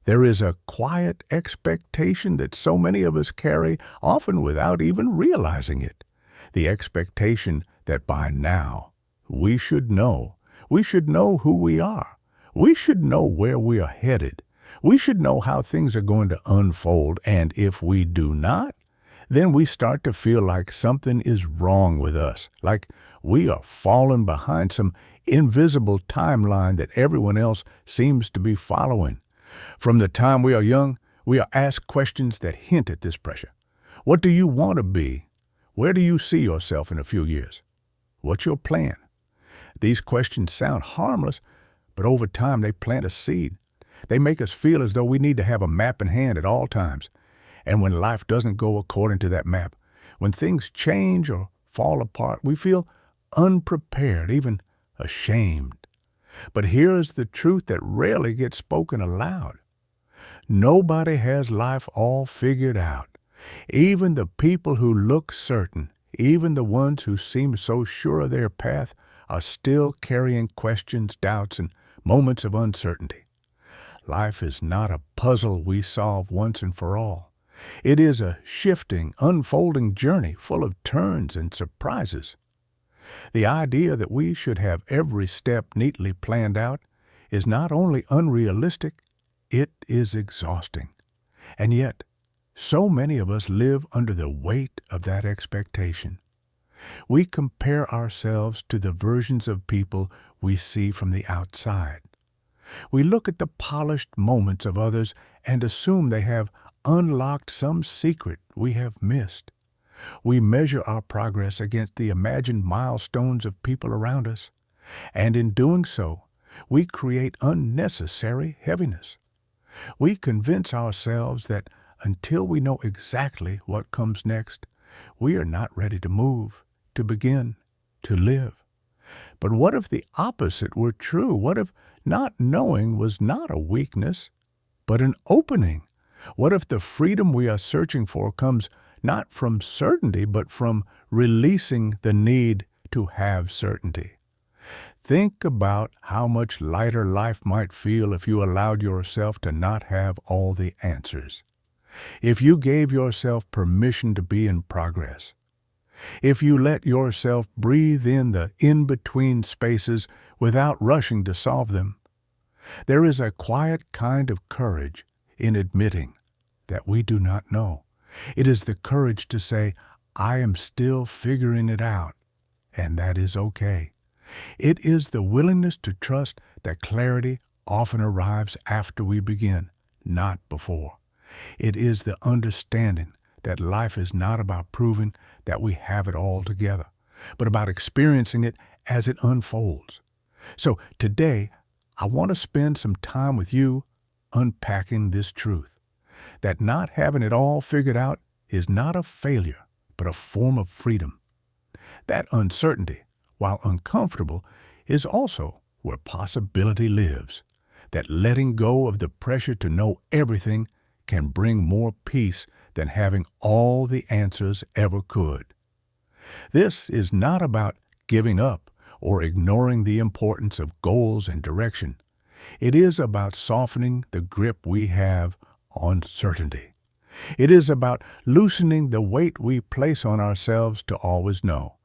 There is a quiet expectation that so many of us carry, often without even realizing it. The expectation that by now we should know. We should know who we are. We should know where we are headed. We should know how things are going to unfold. And if we do not, then we start to feel like something is wrong with us, like we are falling behind some invisible timeline that everyone else seems to be following. From the time we are young, we are asked questions that hint at this pressure. What do you want to be? Where do you see yourself in a few years? What's your plan? These questions sound harmless, but over time they plant a seed. They make us feel as though we need to have a map in hand at all times. And when life doesn't go according to that map, when things change or fall apart, we feel unprepared, even ashamed. But here is the truth that rarely gets spoken aloud. Nobody has life all figured out. Even the people who look certain, even the ones who seem so sure of their path, are still carrying questions, doubts, and moments of uncertainty. Life is not a puzzle we solve once and for all. It is a shifting, unfolding journey full of turns and surprises. The idea that we should have every step neatly planned out is not only unrealistic, it is exhausting. And yet, so many of us live under the weight of that expectation. We compare ourselves to the versions of people we see from the outside. We look at the polished moments of others and assume they have unlocked some secret we have missed. We measure our progress against the imagined milestones of people around us, and in doing so, we create unnecessary heaviness. We convince ourselves that until we know exactly what comes next, we are not ready to move, to begin, to live. But what if the opposite were true? What if not knowing was not a weakness, but an opening? What if the freedom we are searching for comes not from certainty, but from releasing the need to have certainty? Think about how much lighter life might feel if you allowed yourself to not have all the answers. If you gave yourself permission to be in progress. If you let yourself breathe in the in-between spaces without rushing to solve them. There is a quiet kind of courage in admitting that we do not know. It is the courage to say, I am still figuring it out, and that is okay. It is the willingness to trust that clarity often arrives after we begin, not before. It is the understanding that life is not about proving that we have it all together, but about experiencing it as it unfolds. So today, I want to spend some time with you unpacking this truth, that not having it all figured out is not a failure, but a form of freedom. That uncertainty, while uncomfortable, is also where possibility lives. That letting go of the pressure to know everything can bring more peace than having all the answers ever could. This is not about giving up or ignoring the importance of goals and direction. It is about softening the grip we have on certainty. It is about loosening the weight we place on ourselves to always know,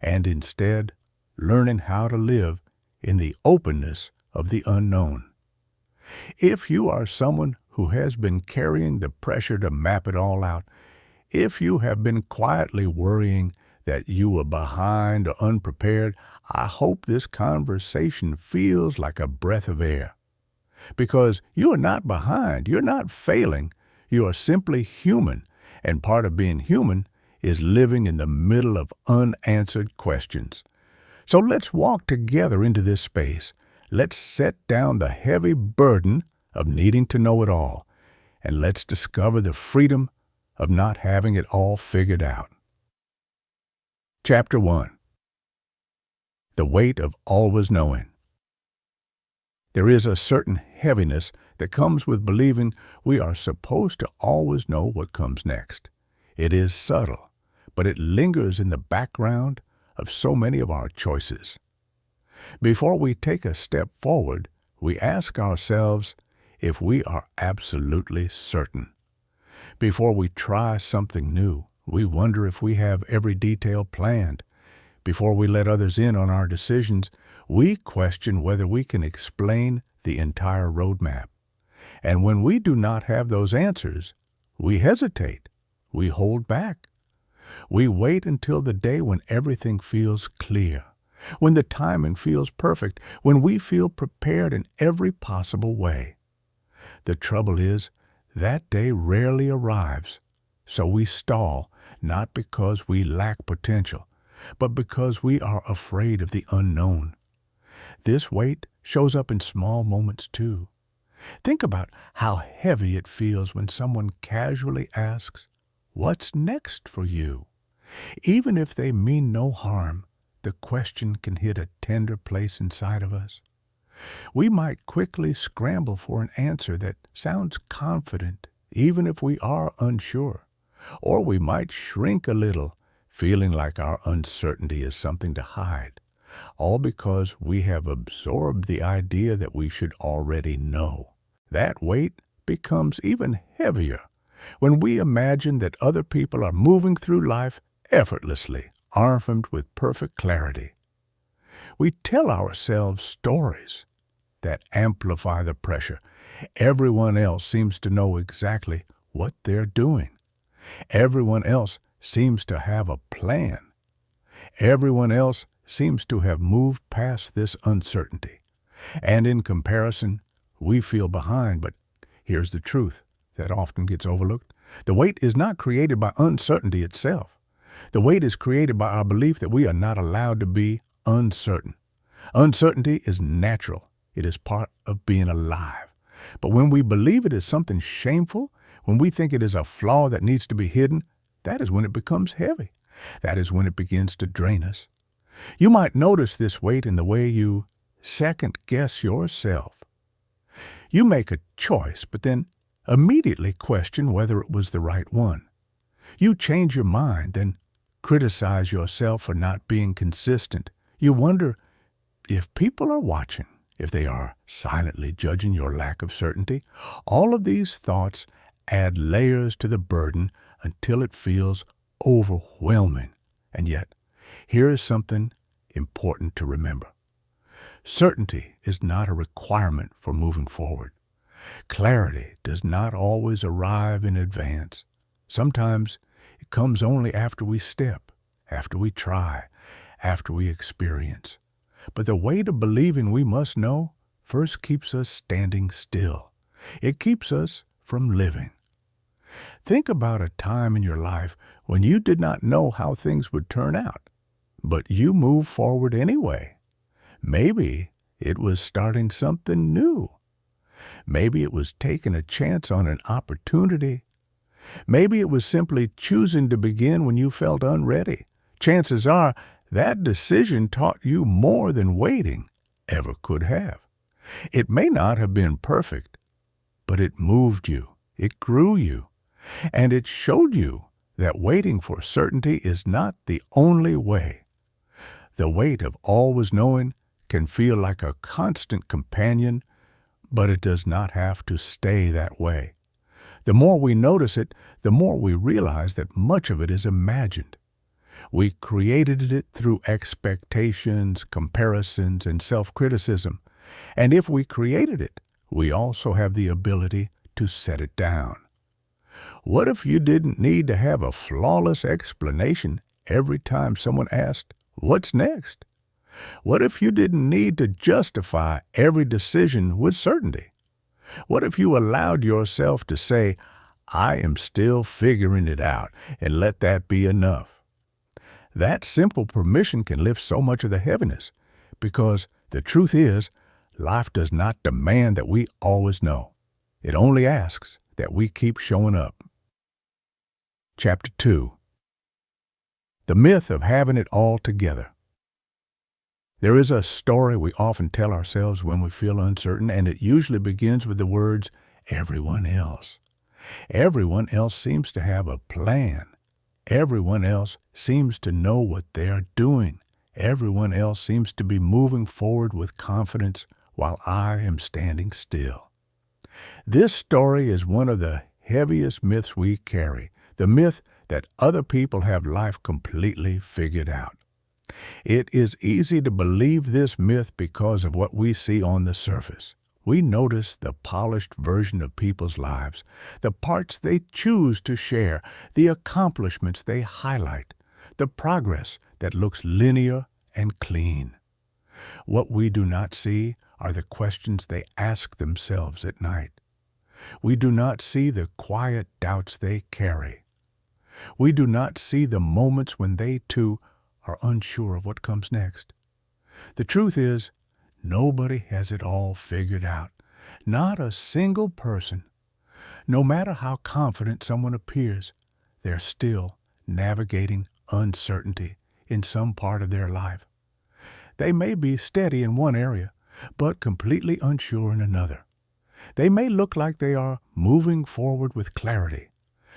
and instead learning how to live in the openness of the unknown. If you are someone who has been carrying the pressure to map it all out, if you have been quietly worrying that you are behind or unprepared, I hope this conversation feels like a breath of air. Because you are not behind, you're not failing, you are simply human, and part of being human is living in the middle of unanswered questions. So let's walk together into this space. Let's set down the heavy burden of needing to know it all, and let's discover the freedom of not having it all figured out. Chapter 1. The Weight of Always Knowing. There is a certain heaviness that comes with believing we are supposed to always know what comes next. It is subtle, but it lingers in the background of so many of our choices. Before we take a step forward, we ask ourselves, if we are absolutely certain. Before we try something new, we wonder if we have every detail planned. Before we let others in on our decisions, we question whether we can explain the entire roadmap. And when we do not have those answers, we hesitate. We hold back. We wait until the day when everything feels clear, when the timing feels perfect, when we feel prepared in every possible way. The trouble is, that day rarely arrives, so we stall, not because we lack potential, but because we are afraid of the unknown. This weight shows up in small moments too. Think about how heavy it feels when someone casually asks, "What's next for you?" Even if they mean no harm, the question can hit a tender place inside of us. We might quickly scramble for an answer that sounds confident, even if we are unsure. Or we might shrink a little, feeling like our uncertainty is something to hide, all because we have absorbed the idea that we should already know. That weight becomes even heavier when we imagine that other people are moving through life effortlessly, armed with perfect clarity. We tell ourselves stories that amplify the pressure. Everyone else seems to know exactly what they're doing. Everyone else seems to have a plan. Everyone else seems to have moved past this uncertainty. And in comparison, we feel behind. But here's the truth that often gets overlooked. The weight is not created by uncertainty itself. The weight is created by our belief that we are not allowed to be uncertain. Uncertainty is natural. It is part of being alive. But when we believe it is something shameful, when we think it is a flaw that needs to be hidden, that is when it becomes heavy. That is when it begins to drain us. You might notice this weight in the way you second-guess yourself. You make a choice, but then immediately question whether it was the right one. You change your mind, then criticize yourself for not being consistent. You wonder if people are watching, if they are silently judging your lack of certainty. All of these thoughts add layers to the burden until it feels overwhelming. And yet, here is something important to remember. Certainty is not a requirement for moving forward. Clarity does not always arrive in advance. Sometimes it comes only after we step, after we try, after we experience. But the weight of believing we must know first keeps us standing still. It keeps us from living. Think about a time in your life when you did not know how things would turn out, but you moved forward anyway. Maybe it was starting something new. Maybe it was taking a chance on an opportunity. Maybe it was simply choosing to begin when you felt unready. Chances are that decision taught you more than waiting ever could have. It may not have been perfect, but it moved you, it grew you, and it showed you that waiting for certainty is not the only way. The weight of always knowing can feel like a constant companion, but it does not have to stay that way. The more we notice it, the more we realize that much of it is imagined. We created it through expectations, comparisons, and self-criticism. And if we created it, we also have the ability to set it down. What if you didn't need to have a flawless explanation every time someone asked, "What's next?" What if you didn't need to justify every decision with certainty? What if you allowed yourself to say, "I am still figuring it out," and let that be enough? That simple permission can lift so much of the heaviness, because the truth is, life does not demand that we always know. It only asks that we keep showing up. Chapter 2. The Myth of Having It All Together. There is a story we often tell ourselves when we feel uncertain, and it usually begins with the words, "everyone else." Everyone else seems to have a plan. Everyone else seems to know what they are doing. Everyone else seems to be moving forward with confidence while I am standing still. This story is one of the heaviest myths we carry, the myth that other people have life completely figured out. It is easy to believe this myth because of what we see on the surface. We notice the polished version of people's lives, the parts they choose to share, the accomplishments they highlight, the progress that looks linear and clean. What we do not see are the questions they ask themselves at night. We do not see the quiet doubts they carry. We do not see the moments when they, too, are unsure of what comes next. The truth is, nobody has it all figured out. Not a single person. No matter how confident someone appears, they're still navigating uncertainty in some part of their life. They may be steady in one area, but completely unsure in another. They may look like they are moving forward with clarity,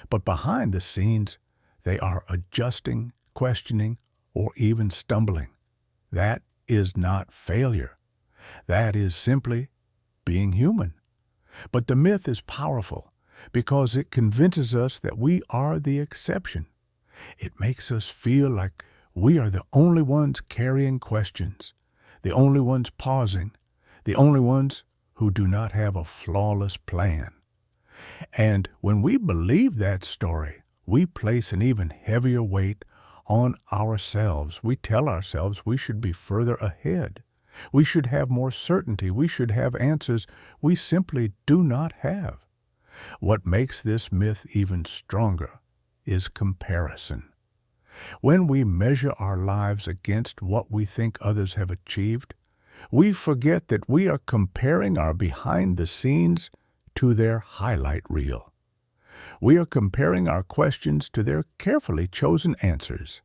but behind the scenes, they are adjusting, questioning, or even stumbling. That is not failure. That is simply being human. But the myth is powerful because it convinces us that we are the exception. It makes us feel like we are the only ones carrying questions, the only ones pausing, the only ones who do not have a flawless plan. And when we believe that story, we place an even heavier weight on ourselves. We tell ourselves we should be further ahead. We should have more certainty. We should have answers we simply do not have. What makes this myth even stronger is comparison. When we measure our lives against what we think others have achieved, we forget that we are comparing our behind the scenes to their highlight reel. We are comparing our questions to their carefully chosen answers.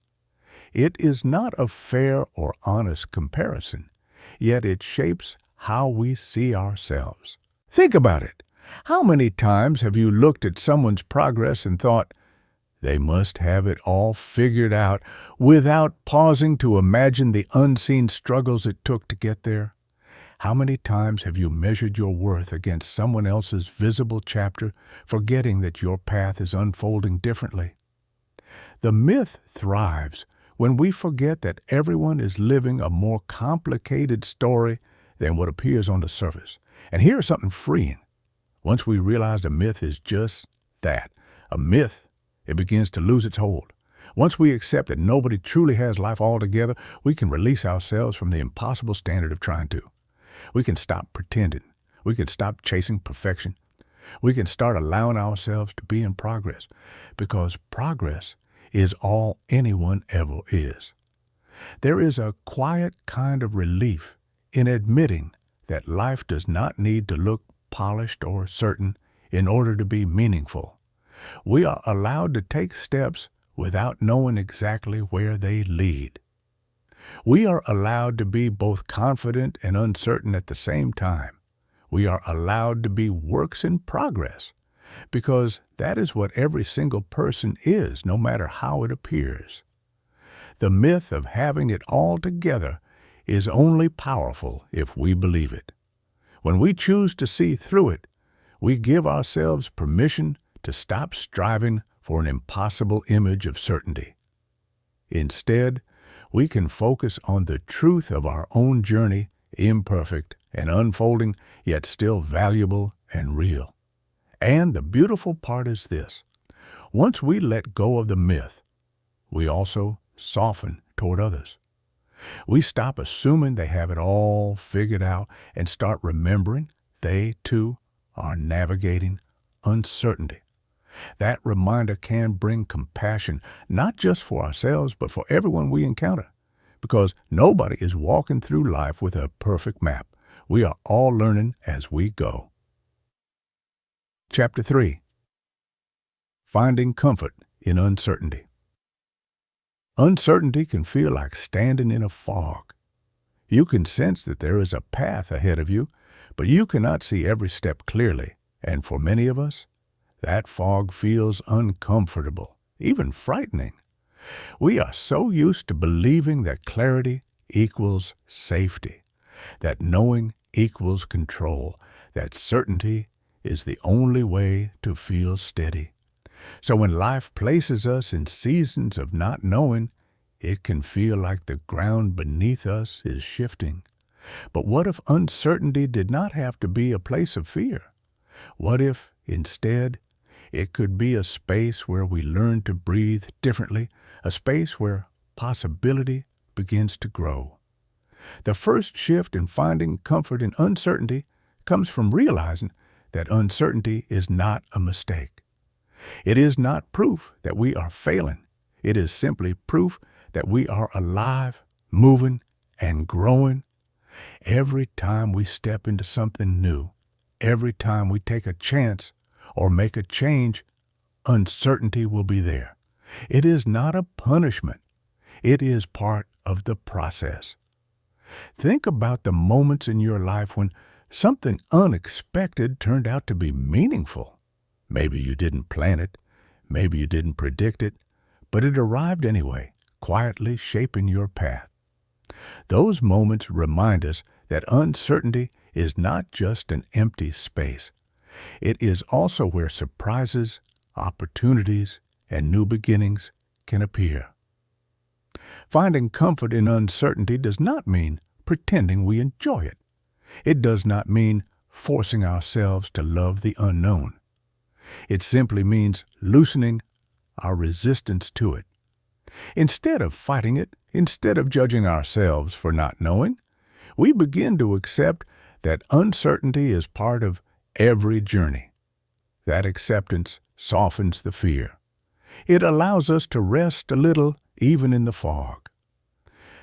It is not a fair or honest comparison, yet it shapes how we see ourselves. Think about it. How many times have you looked at someone's progress and thought, they must have it all figured out, without pausing to imagine the unseen struggles it took to get there? How many times have you measured your worth against someone else's visible chapter, forgetting that your path is unfolding differently? The myth thrives when we forget that everyone is living a more complicated story than what appears on the surface. And here's something freeing. Once we realize the myth is just that, a myth, it begins to lose its hold. Once we accept that nobody truly has life all together, we can release ourselves from the impossible standard of trying to. We can stop pretending. We can stop chasing perfection. We can start allowing ourselves to be in progress, because progress is all anyone ever is. There is a quiet kind of relief in admitting that life does not need to look polished or certain in order to be meaningful. We are allowed to take steps without knowing exactly where they lead. We are allowed to be both confident and uncertain at the same time. We are allowed to be works in progress, because that is what every single person is, no matter how it appears. The myth of having it all together is only powerful if we believe it. When we choose to see through it, we give ourselves permission to stop striving for an impossible image of certainty. Instead, we can focus on the truth of our own journey, imperfect and unfolding, yet still valuable and real. And the beautiful part is this: once we let go of the myth, we also soften toward others. We stop assuming they have it all figured out and start remembering they, too, are navigating uncertainty. That reminder can bring compassion, not just for ourselves, but for everyone we encounter, because nobody is walking through life with a perfect map. We are all learning as we go. Chapter 3. Finding Comfort in Uncertainty. Uncertainty can feel like standing in a fog. You can sense that there is a path ahead of you, but you cannot see every step clearly, and for many of us, that fog feels uncomfortable, even frightening. We are so used to believing that clarity equals safety, that knowing equals control, that certainty is the only way to feel steady. So when life places us in seasons of not knowing, it can feel like the ground beneath us is shifting. But what if uncertainty did not have to be a place of fear? What if, instead, it could be a space where we learn to breathe differently, a space where possibility begins to grow? The first shift in finding comfort in uncertainty comes from realizing that uncertainty is not a mistake. It is not proof that we are failing. It is simply proof that we are alive, moving, and growing. Every time we step into something new, every time we take a chance or make a change, uncertainty will be there. It is not a punishment. It is part of the process. Think about the moments in your life when something unexpected turned out to be meaningful. Maybe you didn't plan it, maybe you didn't predict it, but it arrived anyway, quietly shaping your path. Those moments remind us that uncertainty is not just an empty space. It is also where surprises, opportunities, and new beginnings can appear. Finding comfort in uncertainty does not mean pretending we enjoy it. It does not mean forcing ourselves to love the unknown. It simply means loosening our resistance to it. Instead of fighting it, instead of judging ourselves for not knowing, we begin to accept that uncertainty is part of every journey. That acceptance softens the fear. It allows us to rest a little even in the fog.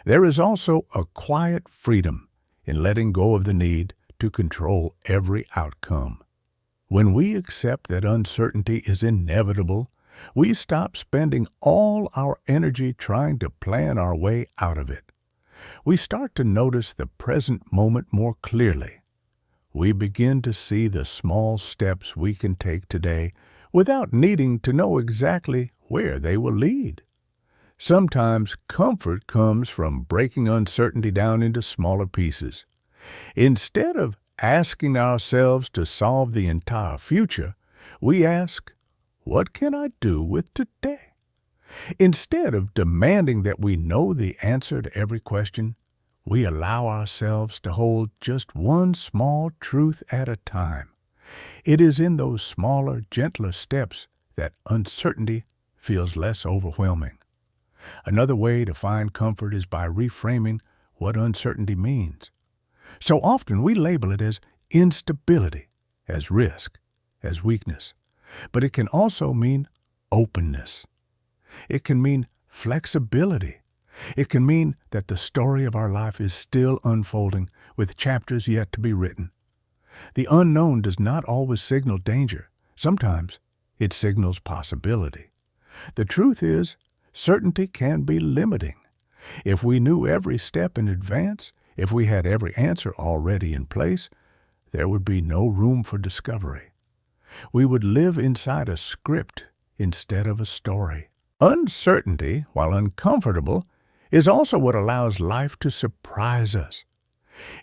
There is also a quiet freedom in letting go of the need to control every outcome. When we accept that uncertainty is inevitable, we stop spending all our energy trying to plan our way out of it. We start to notice the present moment more clearly. We begin to see the small steps we can take today without needing to know exactly where they will lead. Sometimes comfort comes from breaking uncertainty down into smaller pieces. Instead of asking ourselves to solve the entire future, we ask, what can I do with today? Instead of demanding that we know the answer to every question, we allow ourselves to hold just one small truth at a time. It is in those smaller, gentler steps that uncertainty feels less overwhelming. Another way to find comfort is by reframing what uncertainty means. So often we label it as instability, as risk, as weakness. But it can also mean openness. It can mean flexibility. It can mean that the story of our life is still unfolding with chapters yet to be written. The unknown does not always signal danger. Sometimes it signals possibility. The truth is, certainty can be limiting. If we knew every step in advance, if we had every answer already in place, there would be no room for discovery. We would live inside a script instead of a story. Uncertainty, while uncomfortable, is also what allows life to surprise us.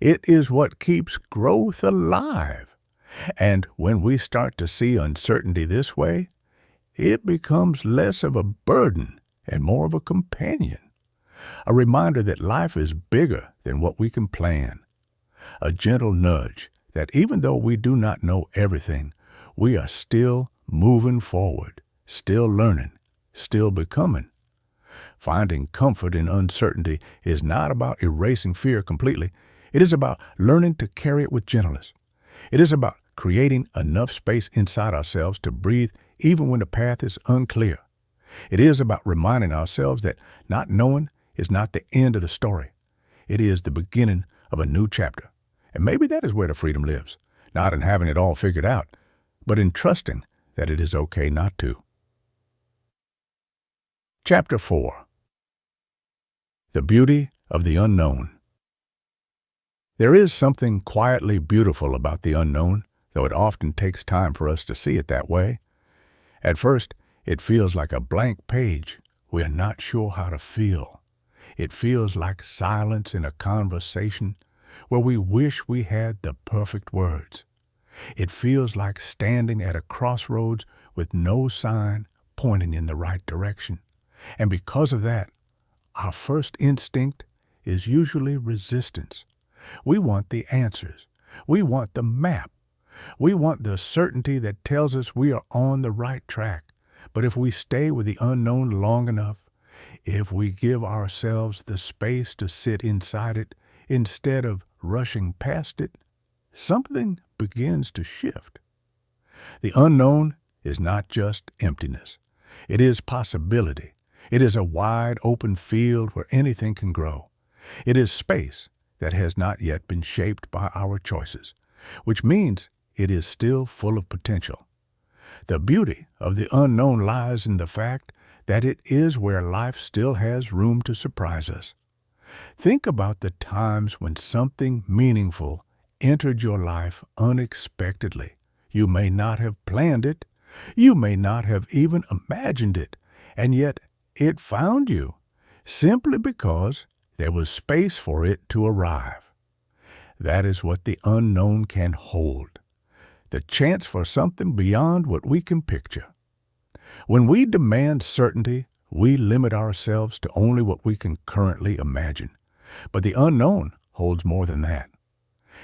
It is what keeps growth alive. And when we start to see uncertainty this way, it becomes less of a burden and more of a companion. A reminder that life is bigger than what we can plan. A gentle nudge that even though we do not know everything, we are still moving forward, still learning, still becoming. Finding comfort in uncertainty is not about erasing fear completely. It is about learning to carry it with gentleness. It is about creating enough space inside ourselves to breathe even when the path is unclear. It is about reminding ourselves that not knowing is not the end of the story. It is the beginning of a new chapter. And maybe that is where the freedom lives, not in having it all figured out, but in trusting that it is okay not to. Chapter 4. The Beauty of the Unknown. There is something quietly beautiful about the unknown, though it often takes time for us to see it that way. At first, it feels like a blank page we are not sure how to feel. It feels like silence in a conversation where we wish we had the perfect words. It feels like standing at a crossroads with no sign pointing in the right direction. And because of that, our first instinct is usually resistance. We want the answers. We want the map. We want the certainty that tells us we are on the right track. But if we stay with the unknown long enough, if we give ourselves the space to sit inside it instead of rushing past it, something begins to shift. The unknown is not just emptiness. It is possibility. It is a wide open field where anything can grow. It is space that has not yet been shaped by our choices, which means it is still full of potential. The beauty of the unknown lies in the fact that it is where life still has room to surprise us. Think about the times when something meaningful entered your life unexpectedly. You may not have planned it. You may not have even imagined it, and yet it found you simply because there was space for it to arrive. That is what the unknown can hold, the chance for something beyond what we can picture. When we demand certainty, we limit ourselves to only what we can currently imagine. But the unknown holds more than that.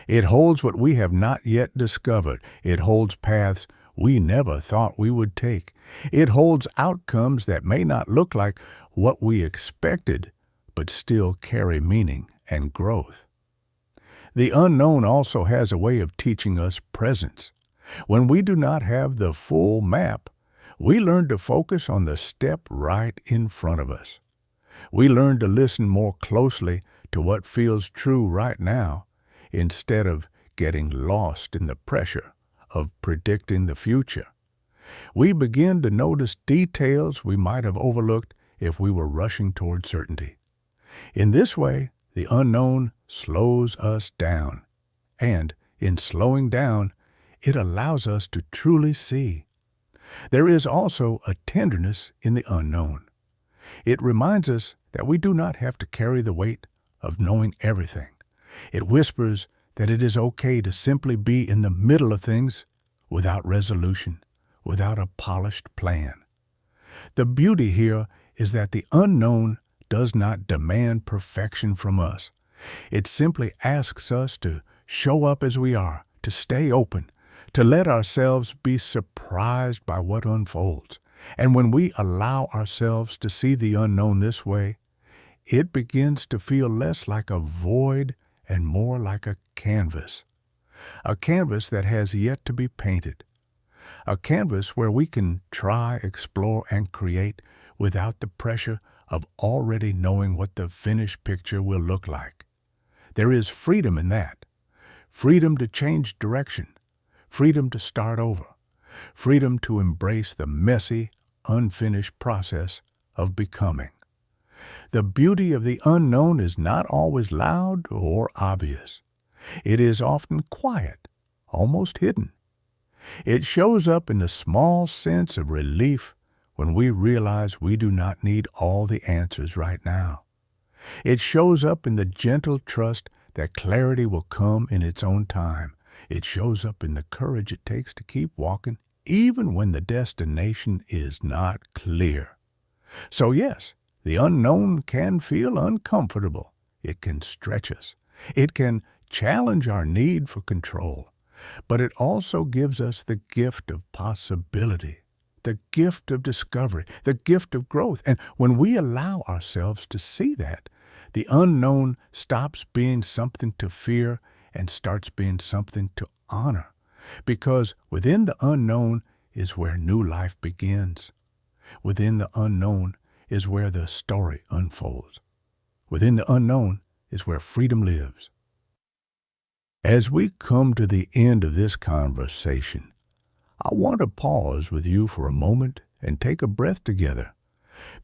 It holds what we have not yet discovered. It holds paths we never thought we would take. It holds outcomes that may not look like what we expected, but still carry meaning and growth. The unknown also has a way of teaching us presence. When we do not have the full map, we learn to focus on the step right in front of us. We learn to listen more closely to what feels true right now instead of getting lost in the pressure of predicting the future. We begin to notice details we might have overlooked if we were rushing toward certainty. In this way, the unknown slows us down, and in slowing down, it allows us to truly see. There is also a tenderness in the unknown. It reminds us that we do not have to carry the weight of knowing everything. It whispers that it is okay to simply be in the middle of things without resolution, without a polished plan. The beauty here is that the unknown does not demand perfection from us. It simply asks us to show up as we are, to stay open, to let ourselves be surprised by what unfolds. And when we allow ourselves to see the unknown this way, it begins to feel less like a void and more like a canvas that has yet to be painted, a canvas where we can try, explore, and create without the pressure of already knowing what the finished picture will look like. There is freedom in that, freedom to change direction, freedom to start over, freedom to embrace the messy, unfinished process of becoming. The beauty of the unknown is not always loud or obvious. It is often quiet, almost hidden. It shows up in the small sense of relief when we realize we do not need all the answers right now. It shows up in the gentle trust that clarity will come in its own time. It shows up in the courage it takes to keep walking even when the destination is not clear. So yes, the unknown can feel uncomfortable. It can stretch us. It can challenge our need for control. But it also gives us the gift of possibility, the gift of discovery, the gift of growth. And when we allow ourselves to see that, the unknown stops being something to fear and starts being something to honor. Because within the unknown is where new life begins. Within the unknown is where the story unfolds. Within the unknown is where freedom lives. As we come to the end of this conversation, I want to pause with you for a moment and take a breath together,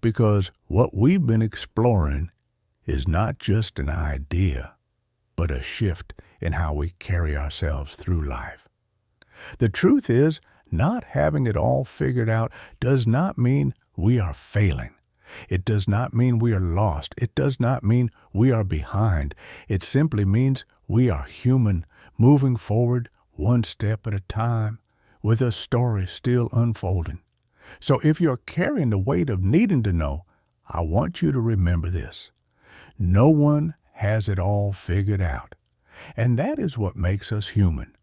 because what we've been exploring is not just an idea, but a shift in how we carry ourselves through life. The truth is, not having it all figured out does not mean we are failing. It does not mean we are lost. It does not mean we are behind. It simply means we are human, moving forward one step at a time, with a story still unfolding. So if you're carrying the weight of needing to know, I want you to remember this. No one has it all figured out. And that is what makes us human.